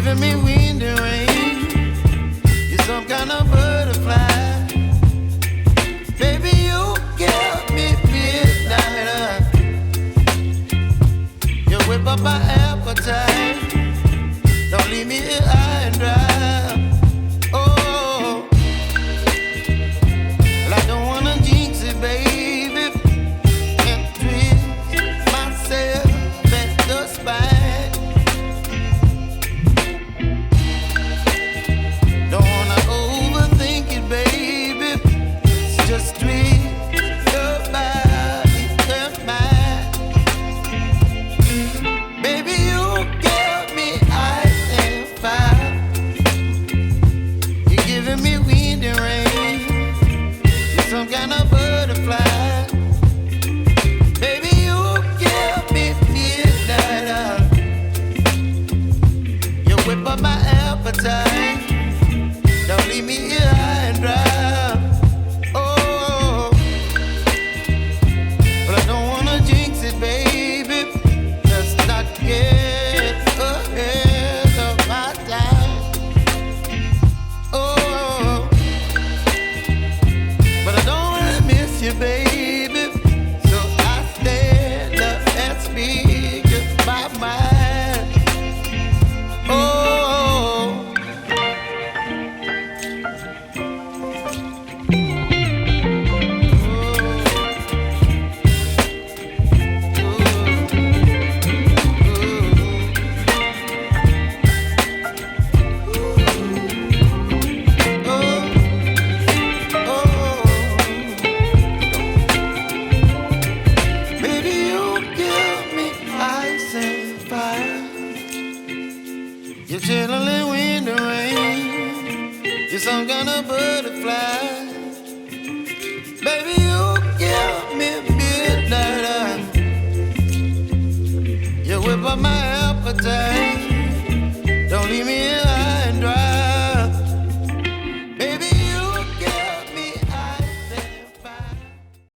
giving me wind and rain. You're some kind of butterfly. Baby, you give me midnight. You whip up my appetite. Don't leave me here high and dry. Oh, well, I don't wanna jinx it, baby, and twist myself at the spine. Don't wanna overthink it, baby. It's just twist your body and mine. Baby, you give me ice and fire. You're giving me wind and rain. You're some kind of butterfly. Baby, you give me midnight. You whip up my appetite. Don't leave me here high and dry. Oh, but I don't wanna jinx it, baby. Let's not get ahead of my time. Oh, but I don't wanna miss you, baby. So I stand up and speak my mind. Oh. Baby, you give me ice and fire. You're chilling wind and rain. You're some kind of butterfly. Baby, you give me midnight. You whip up my appetite.